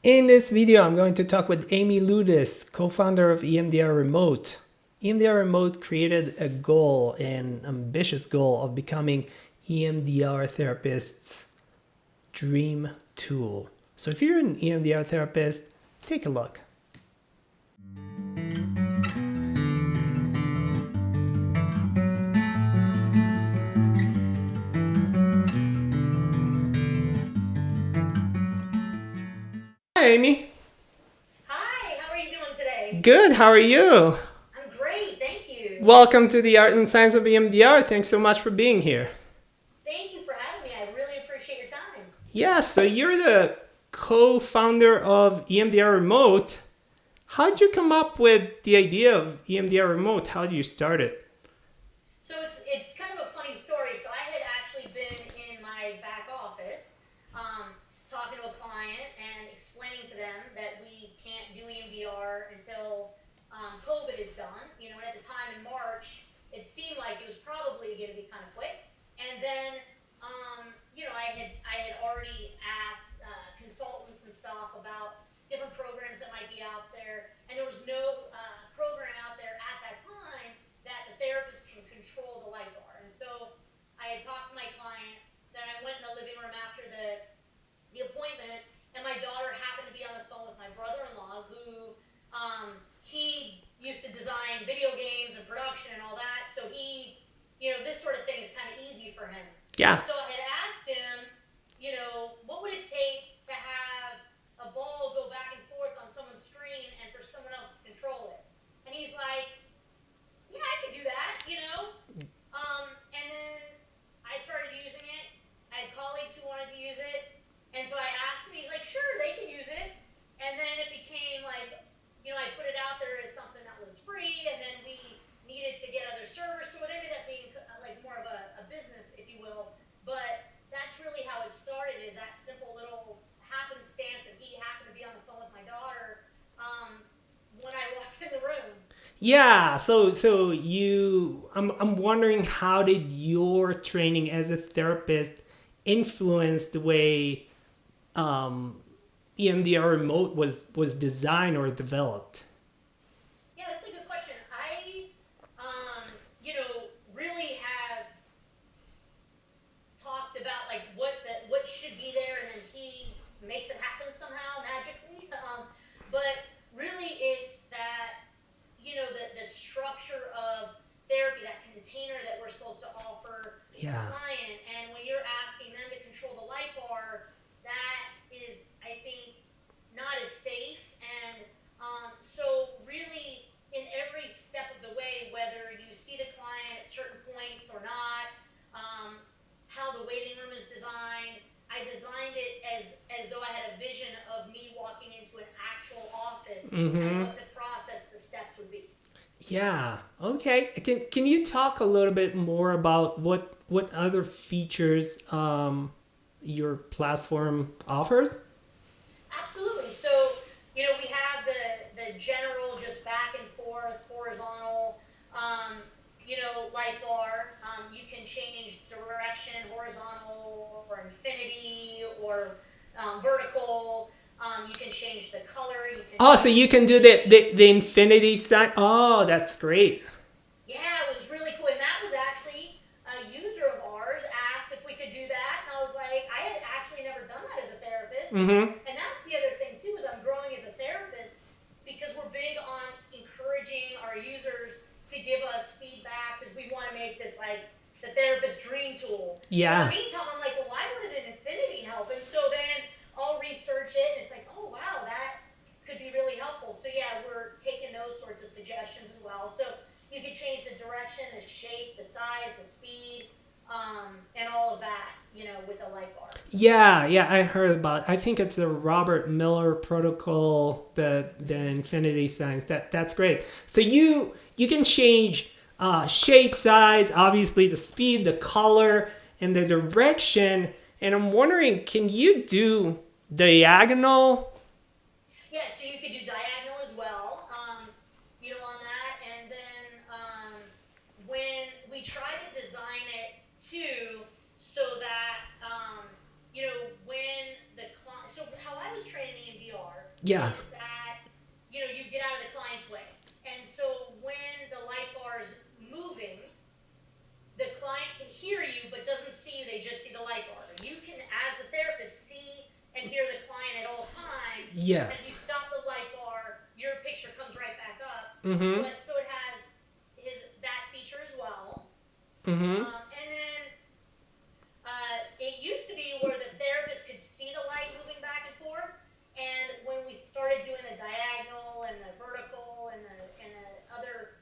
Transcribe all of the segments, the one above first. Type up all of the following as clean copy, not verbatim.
In this video, I'm going to talk with Amie Ludis, co-founder of EMDR Remote. EMDR Remote created a goal, an ambitious goal of becoming EMDR therapists' dream tool. So if you're an EMDR therapist, take a look. Hi, Amie. Hi, how are you doing today? Good. How are you? I'm great, thank you. Welcome to the Art and Science of EMDR. Thanks so much for being here. Thank you for having me. I really appreciate your time. Yeah, so you're the co-founder of EMDR Remote. How'd you come up with the idea of EMDR Remote? How did you start it? So it's kind of a funny story. So I had actually been in my back office talking to a client and explaining to them that we can't do EMDR until COVID is done. And at the time in March, it seemed like it was probably going to be kind of quick. And then I had already asked consultants and stuff about different programs that might be out there, and there was no program out there at that time that the therapist can control the light bar. And so I had talked to my client. Then I went in the living room after the appointment, and my daughter happened to be on the phone with my brother-in-law, who he used to design video games and production and all that. So this sort of thing is kind of easy for him. Yeah. So I had asked him, what would it take to have a ball go back and forth on someone's screen and for someone else to control it? And he's like, yeah, I could do that. And then I started using it. I had colleagues who wanted to use it. And so I asked him, he's like, sure, they can use it. And then it became like, I put it out there as something that was free, and then we needed to get other servers. So it ended up being like more of a business, if you will. But that's really how it started, is that simple little happenstance that he happened to be on the phone with my daughter when I walked in the room. Yeah, so I'm wondering, how did your training as a therapist influence the way EMDR Remote was designed or developed? Yeah, that's a good question. I, really have talked about like what should be there, and then he makes it happen somehow magically. But really, it's that the structure of therapy, that container that we're supposed to offer the Yeah. client, and when you're asking them to control the light bar, that is, I think, not as safe. And so really, in every step of the way, whether you see the client at certain points or not, how the waiting room is designed, I designed it as though I had a vision of me walking into an actual office and what the process, the steps would be. Yeah. Okay. Can you talk a little bit more about what other features your platform offers? Absolutely. So, we have the general, just back and forth, horizontal, light bar. You can change direction, horizontal or infinity or vertical. You can change the color. You can Oh, so change you the can do the, speed. the infinity sign. Oh, that's great. Yeah, it was really cool. And that was actually a user of ours asked if we could do that. And I was like, I had actually never done that as a therapist. And that's the other thing too, is I'm growing as a therapist because we're big on encouraging our users to give us feedback, because we want to make this like the therapist dream tool. But in the Yeah. meantime, I'm like, well, why wouldn't an infinity help? And so then I'll research it, and it's like, oh wow, that could be really helpful. So yeah, we're taking those sorts of suggestions as well. So you can change the direction, the shape, the size, the speed, and all of that, with the light bar. Yeah, I heard about. I think it's the Robert Miller protocol, the infinity signs. That's great. So you can change shape, size, obviously the speed, the color, and the direction. And I'm wondering, can you do diagonal? Yeah, so you could do diagonal as well, on that. And then when we try to design it too, so that, when the client, so how I was trained in EMDR Yeah. is that, you get out of the client's way. And so when the light bar is moving, the client can hear you but doesn't see you, they just see the light bar. You can, as the therapist, see and hear the client at all times. As you Yes. stop the light bar, your picture comes right back up. Mm-hmm. But so it has that feature as well. Mm-hmm. And then it used to be where the therapist could see the light moving back and forth. And when we started doing the diagonal and the vertical and the other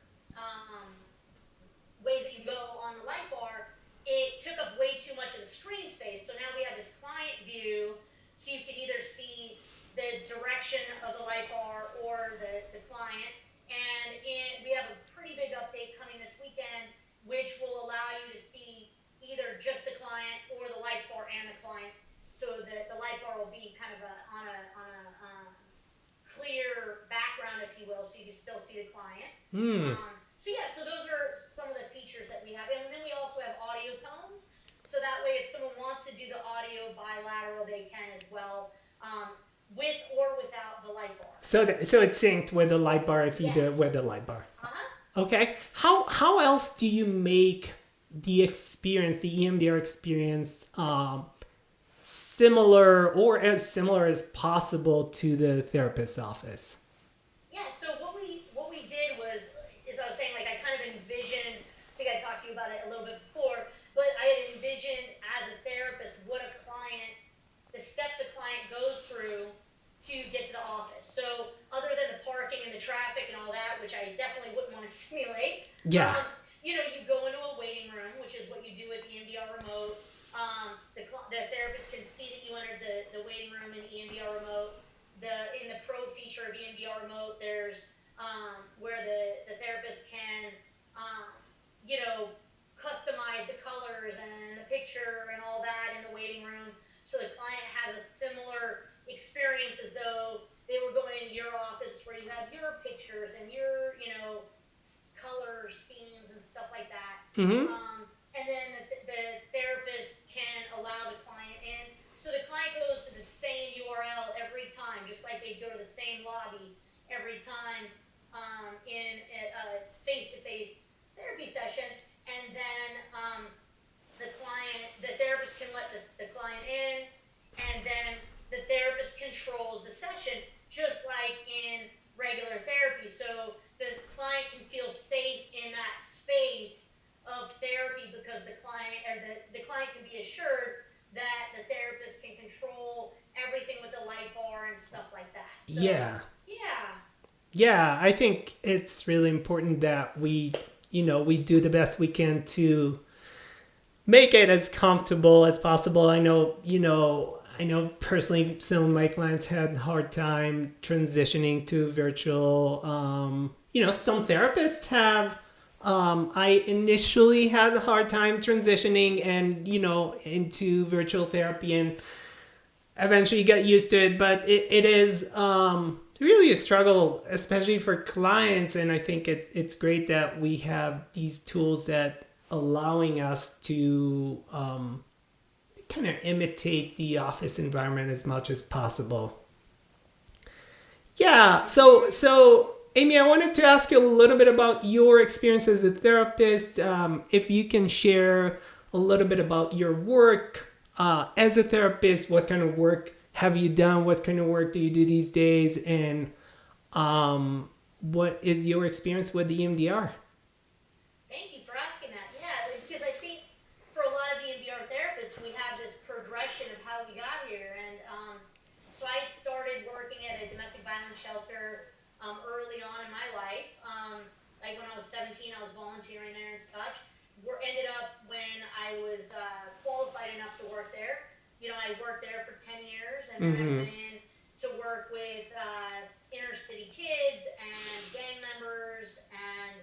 ways that you go on the light bar, it took up way too much of the screen space. So now we have this client view, so you can either see the direction of the light bar or the client. And we have a pretty big update coming this weekend, which will allow you to see either just the client or the light bar and the client. So the light bar will be kind of on a clear background, if you will, so you can still see the client. So yeah, so those are some of the features that we have. And then we also have audio tones. So that way, if someone wants to do the audio bilateral, they can as well, with or without the light bar. So it's synced with the light bar if you do it Yes. with the light bar. Uh-huh. Okay. How else do you make the experience, the EMDR experience, similar or as similar as possible to the therapist's office? Yeah, so what we did was, as I was saying, like I kind of envisioned, I think I talked to you about it a little bit before, but I had envisioned as a therapist what the steps a client goes through to get to the office. So other than the parking and the traffic and all that, which I definitely wouldn't want to simulate, Yeah. you go into a waiting room, which is what you do with EMDR remote. The therapist can see that you entered the waiting room in EMDR remote. In the pro feature of EMDR remote, there's where the therapist can customize the colors and the picture and all that in the waiting room, so the client has a similar experience as though they were going into your office where you have your pictures and your color schemes and stuff like that. Mm-hmm. And then the therapist can allow the client in. So the client goes to the same URL every time, just like they go to the same lobby every time in a face-to-face therapy session. And then the therapist can let the client in, and then the therapist controls the session, just like in regular therapy. So the client can feel safe in that space of therapy because the client can be assured that the therapist can control everything with the light bar and stuff like that. So, Yeah. yeah. Yeah, I think it's really important that we do the best we can to make it as comfortable as possible. I know personally some of my clients had a hard time transitioning to virtual. Some therapists have. I initially had a hard time transitioning and, into virtual therapy, and eventually get used to it. But it is really a struggle, especially for clients. And I think it's great that we have these tools that allowing us to kind of imitate the office environment as much as possible. Yeah. So Amie, I wanted to ask you a little bit about your experience as a therapist. If you can share a little bit about your work as a therapist, what kind of work have you done? What kind of work do you do these days? And what is your experience with the EMDR? Thank you for asking that. Yeah, because I think for a lot of EMDR therapists, we have this progression of how we got here. And so I started working at a domestic violence shelter early on in my life. Like when I was 17, I was volunteering there and such. Ended up when I was qualified enough to work there. I worked there for 10 years, and then I went in to work with inner city kids and gang members, and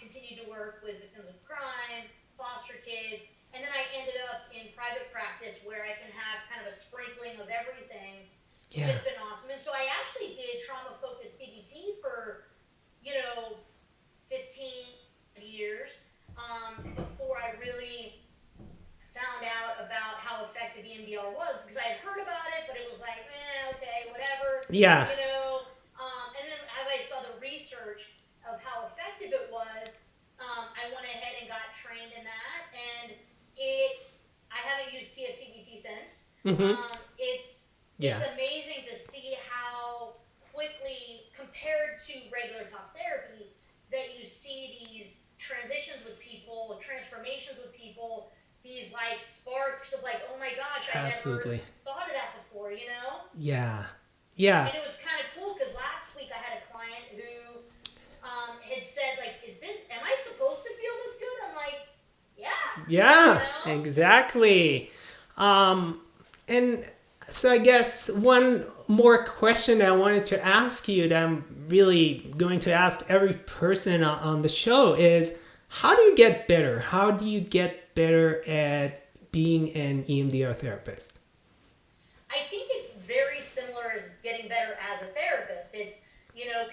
continued to work with victims of crime, foster kids, and then I ended up in private practice where I can have kind of a sprinkling of everything. Yeah. It's been awesome. And so I actually did trauma-focused CBT for, 15 years before I really found out about how effective EMDR was, because I had heard about it, but it was like, okay, whatever. Yeah, And then as I saw the research of how effective it was, I went ahead and got trained in that, and I haven't used TFCBT since. It's yeah, amazing to see how quickly, compared to regular talk therapy, that you see these transitions with people, transformations with people, these like sparks of like, oh my gosh, I never absolutely. thought of that before. Yeah, yeah, And it was kind of cool because last week I had a client who had said like, am I supposed to feel this good? I'm like, yeah, you yeah, know? exactly. And so I guess one more question I wanted to ask you that I'm really going to ask every person on the show is how do you get better? How do you get better at being an EMDR therapist? I think it's very similar as getting better as a therapist. It's,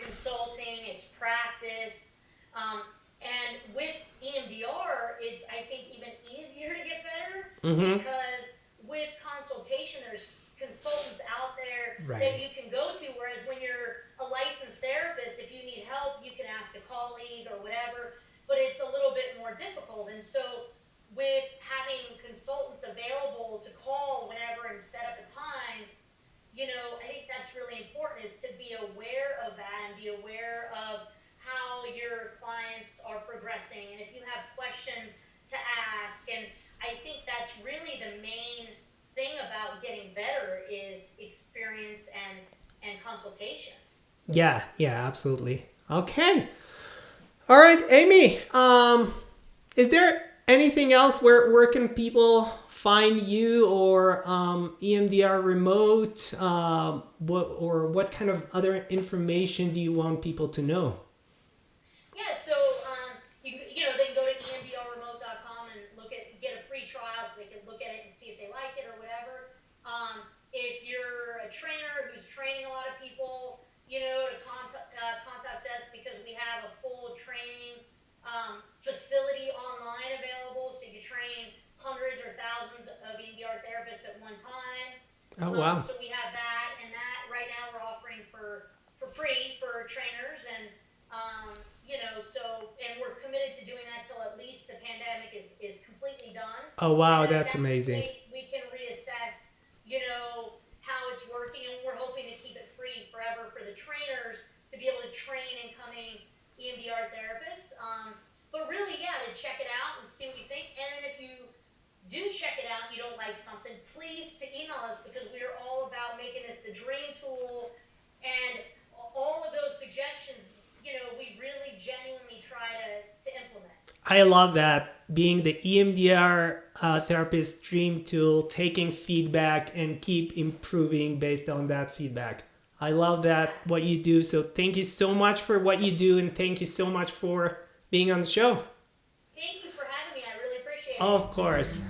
consulting, it's practice. Um, and with EMDR, it's, I think, even easier to get better Mm-hmm. because with consultation, there's consultants out there that Right. you can go to. Whereas when you're a licensed therapist, if you need help, you can ask a colleague or whatever, but it's a little bit more difficult. And so with having consultants available to call whenever and set up a time, I think that's really important is to be aware of that and be aware of how your clients are progressing and if you have questions to ask. And I think that's really the main thing about getting better is experience and consultation. Yeah, yeah, absolutely. Okay. All right, Amy. Is there anything else where can people find you or EMDR remote? What kind of other information do you want people to know? Yeah, so they can go to emdrremote.com and get a free trial so they can look at it and see if they like it or whatever. If you're a trainer who's training a lot of people, to contact us because we have a full training facility online available, so you can train hundreds or thousands of EMDR therapists at one time. Oh wow. So we have that, and that right now we're offering for free for trainers, and and we're committed to doing that till at least the pandemic is completely done, Oh and wow, then at that's that amazing. point we can reassess, how it's working, and we're hoping to keep it free forever for the trainers to be able to train incoming EMDR therapists. But really, yeah, to check it out and see what you think, and then if you do check it out and you don't like something, please to email us because we are all about making this the dream tool, and all of those suggestions, we really genuinely try to implement. I love that being the EMDR therapist dream tool, taking feedback and keep improving based on that feedback. I love that Yeah. what you do. So thank you so much for what you do and thank you so much for being on the show. Thank you for having me. I really appreciate it. Of course.